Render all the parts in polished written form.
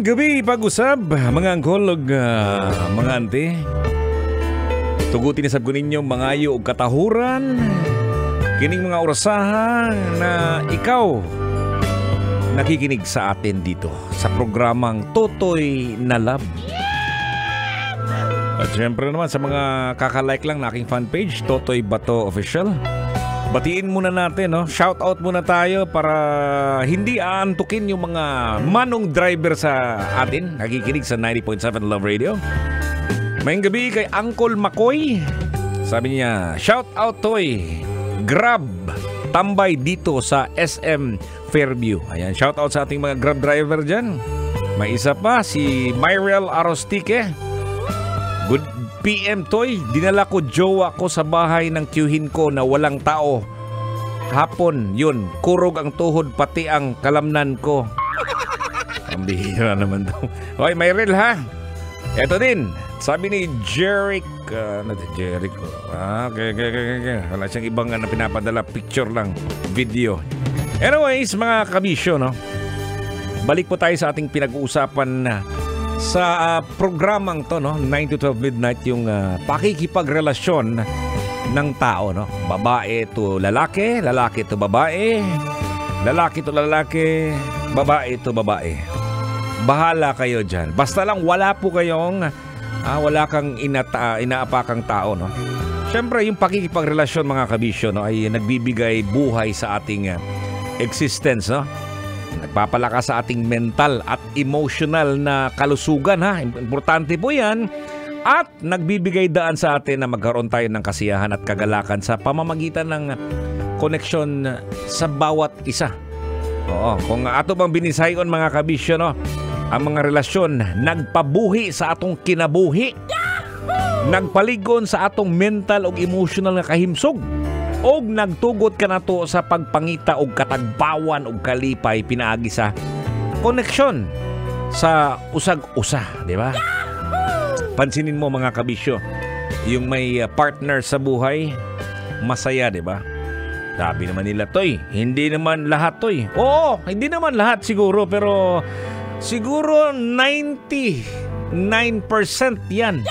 gabi, pag-usab, mga angkol, mga ante. Tugutin ni sab ko ninyo mangayo og katahuran. Kining mga orasahan na ikaw nakikinig sa atin dito sa programang Totoy na Love. At syempre naman sa mga kakalike lang na aking fanpage, Totoy Bato Official. Batiin muna natin, no? Shout out muna tayo para hindi aantukin yung mga manong driver sa atin. Nakikinig sa 90.7 Love Radio. Mayang gabi kay Uncle Makoy. Sabi niya, shout out toy. Grab. Tambay dito sa SM Fairview. Ayan, shout out sa ating mga Grab driver dyan. May isa pa, si Myrel Arostique. Good PM toy, dinala ko jowa ko sa bahay ng tiyuhin ko na walang tao. Hapon, yun, kurog ang tuhod pati ang kalamnan ko. Ang bihira naman daw. Okay, Myrel ha. Eto din, sabi ni Jeric, Jeric. Okay. Wala siyang ibang pinapadala, picture lang, video. Anyways, mga kabisyo, no? Balik po tayo sa ating pinag-uusapan na sa programang to, no, 9 to 12 midnight, yung pakikipagrelasyon ng tao, no? Babae to lalaki, lalaki to babae, lalaki to lalaki, babae to babae. Bahala kayo dyan. Basta lang wala po kayong wala kang inaapakang tao, no? Siyempre, yung pakikipagrelasyon, mga kabisyo, no, ay nagbibigay buhay sa ating existence, no? Nagpapalakas sa ating mental at emotional na kalusugan, ha. Importante po yan. At nagbibigay daan sa atin na magkaroon tayo ng kasiyahan at kagalakan sa pamamagitan ng koneksyon sa bawat isa. Oo, kung ato bang binisayon, mga kabisyo, no, ang mga relasyon nagpabuhi sa atong kinabuhi. Nagpaligon sa atong mental o emotional na kahimsog. Og nagtugot ka na to sa pagpangita og katagbawan og kalipay pinaagi sa koneksyon sa usag-usa, di ba? Pansinin mo, mga kabisyo, yung may partner sa buhay, masaya, di ba? Sabi naman nila, toy, hindi naman lahat, toy. Oo, hindi naman lahat siguro, pero siguro 99% yan.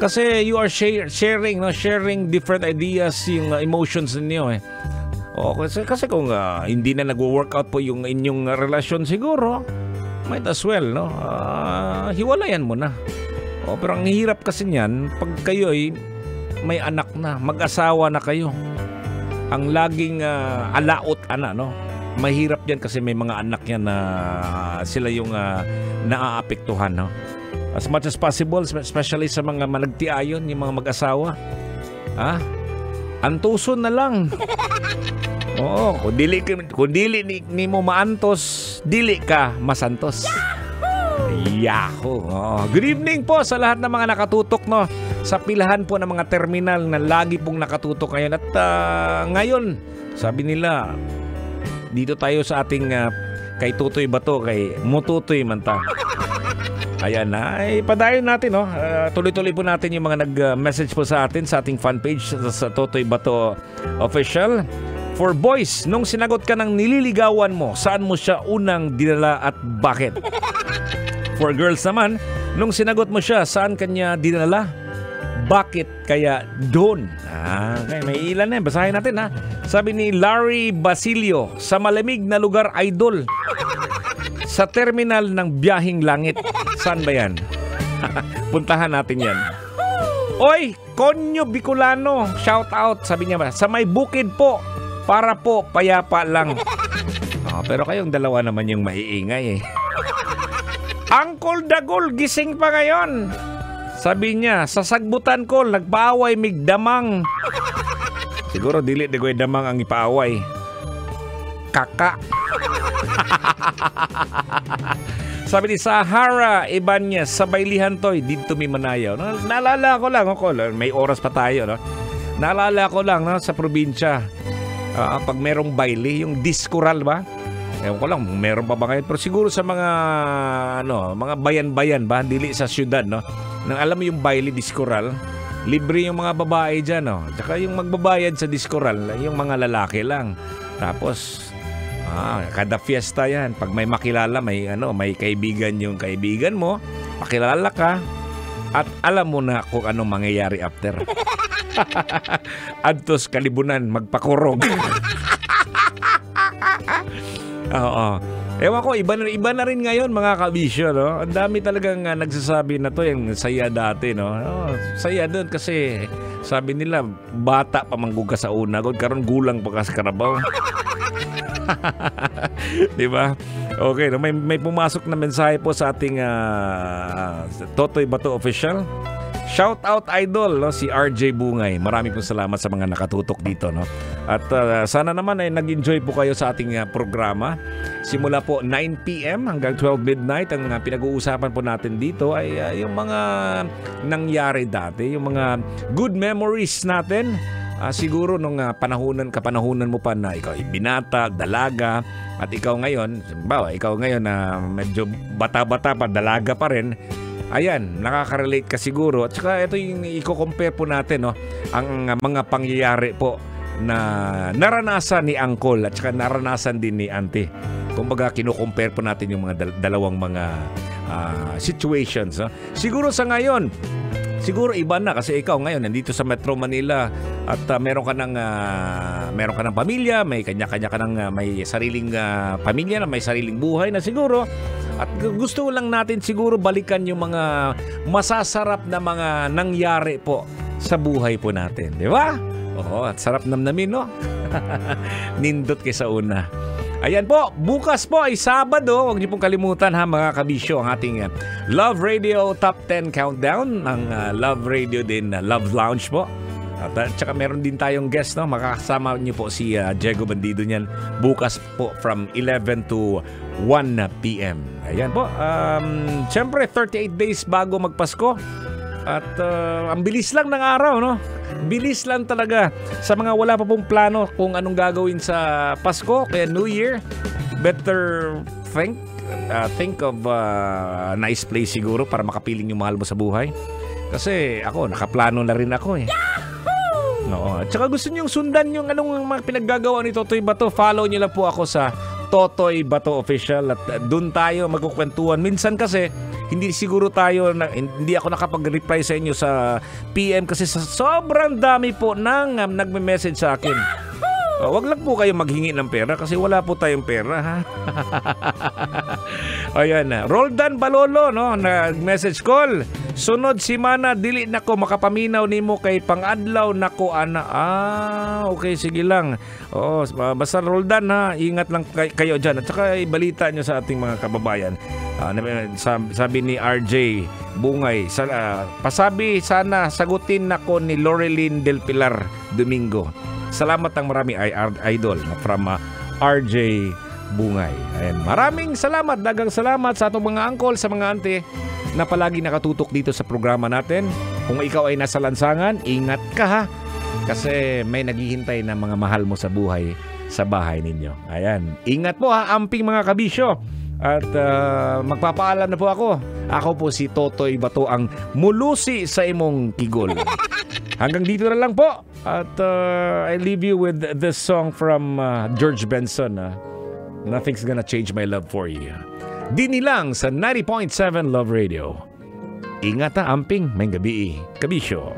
Kasi you are sharing, no? Sharing different ideas, yung emotions niyo, eh. O, kasi kung hindi na nagwo-workout po yung inyong relasyon, siguro might as well, no? Hiwalayan mo na. O, pero ang hirap kasi niyan pag kayo ay may anak na, mag-asawa na kayo. Ang laging alaot no? Mahirap yan kasi may mga anak yan na sila yung naaapektuhan, no? As much as possible, especially sa mga managtiayon, yung mga mag-asawa. Antuson na lang. Oo, kung dili ni mo maantos, dili ka masantos. Yahoo! Oh. Good evening po sa lahat ng mga nakatutok, no, sa pilahan po ng mga terminal na lagi pong nakatutok ngayon. At ngayon, sabi nila, dito tayo sa ating kay Tutoy Bato, kay Mututoy Manta. Ayan na, padayon natin, no? Tuloy-tuloy po natin yung mga nag-message po sa atin sa ating fanpage sa Totoy Bato Official. For boys, nung sinagot ka ng nililigawan mo, saan mo siya unang dinala at bakit? For girls naman, nung sinagot mo siya, saan kanya dinala? Bakit kaya doon? Okay, may ilan na, basahin natin, ha? Sabi ni Larry Basilio, sa malamig na lugar, idol. Sa terminal ng Biyahing Langit. Saan ba yan? Puntahan natin yan. Oy, Konyo Bicolano, shout out, sabi niya ba, sa may bukid po, para po payapa lang. Pero kayong dalawa naman yung maiingay, eh. Uncle Dagol, gising pa ngayon. Sabi niya, sa sagbutan ko, nagpaaway migdamang. Siguro dili digoy damang ang ipaaway. Kaka. Sabi ni Sahara Ibanez, sa Baylihan toy, dito mi manayaw. Naalala ko lang, may oras pa tayo, no? Naalala ko lang, no, sa probinsya, pag merong baile, yung diskural ba? Ewan ko lang, meron pa ba ngayon? Pero siguro sa mga, mga bayan-bayan ba, dili sa syudad, no? Nang alam mo yung baile diskural, libre yung mga babae dyan, no? Tsaka yung magbabayad sa diskural, yung mga lalaki lang. Tapos, Kada fiesta yan. Pag may makilala, may kaibigan yung kaibigan mo, makilala ka, at alam mo na kung anong mangyayari after. Adtos kalibunan, magpakurog. Oo. Ewan ko, iba na rin ngayon mga kabisyo, no? Ang dami talagang nagsasabi na to, yung saya dati, no? Saya doon kasi sabi nila, bata pa mangguga sa una, karon gulang pa kas karabaw. Diba? Okay, no? May pumasok na mensahe po sa ating Totoy Bato Official. Shout out idol, no, si RJ Bungay. Marami po salamat sa mga nakatutok dito, no. At sana naman ay nag-enjoy po kayo sa ating programa. Simula po 9 PM hanggang 12 midnight. Ang pinag-uusapan po natin dito ay yung mga nangyari dati, yung mga good memories natin. Siguro nung kapanahunan mo pa na ikaw ay binata, dalaga, at ikaw ngayon na medyo bata-bata pa, dalaga pa rin. Ayan, nakaka-relate ka siguro. At saka ito yung i-compare po natin, no, ang mga pangyayari po na naranasan ni Uncle at saka naranasan din ni Auntie. Kumbaga, kino-compare po natin yung mga dalawang mga situations. No? Siguro sa ngayon, siguro iba na kasi ikaw ngayon nandito sa Metro Manila at meron ka ng pamilya, may kanya-kanya ka ng may sariling pamilya na may sariling buhay na siguro. At gusto lang natin siguro balikan yung mga masasarap na mga nangyari po sa buhay po natin. Di ba? Oo, at sarap namnamin, no? Nindot kaysa una. Ayan po, bukas po ay Sabado. Huwag niyo pong kalimutan ha mga kabisyo ang ating Love Radio Top 10 Countdown. Ang Love Radio din, Love Lounge po. At saka meron din tayong guest, no? Makakasama niyo po si Diego Bandido niyan bukas po from 11 to 1 PM. Ayan po. Siyempre, 38 days bago magpasko. At ang bilis lang ng araw, no? Bilis lang talaga. Sa mga wala pa pong plano kung anong gagawin sa Pasko, kaya New Year, better think of a nice place siguro para makapiling yung mahal mo sa buhay. Kasi ako, nakaplano na rin ako eh. No, at saka gusto nyo sundan yung anong mga pinaggagawa ni Totoy Bato, follow nyo lang po ako sa Totoy Bato Official at doon tayo magkukwentuhan. Minsan kasi hindi ako nakapag-reply sa inyo sa PM kasi sa sobrang dami po nang nagme-message sa akin. Wag lang po kayo maghingi ng pera kasi wala po tayong pera, ha. Ayan na. Roldan Balolo, no, nag-message call. Sunod si Mana, dili nako makapaminaw nimo kay pangadlaw nako ana. Okay, sige lang. Oo, basta Roldan ha, ingat lang kayo diyan. At saka ibalita nyo sa ating mga kababayan. Sabi ni RJ Bungay, pasabi sana sagutin nako ni Loreline Del Pilar Domingo. Salamat ng marami idol from RJ Bungay. Ayan. Maraming salamat, dagang salamat sa atong mga uncle, sa mga auntie na palagi nakatutok dito sa programa natin. Kung ikaw ay nasa lansangan, ingat ka ha. Kasi may naghihintay na mga mahal mo sa buhay sa bahay ninyo. Ayan. Ingat po ha, amping mga kabisyo. At magpapaalam na po ako. Ako po si Totoy Bato, ang mulusi sa imong kigol. Hanggang dito na lang po. At I leave you with this song from George Benson. Nothing's Gonna Change My Love For You. Dini lang sa 90.7 Love Radio. Ingat ha, amping. May gabi. Kabisyo.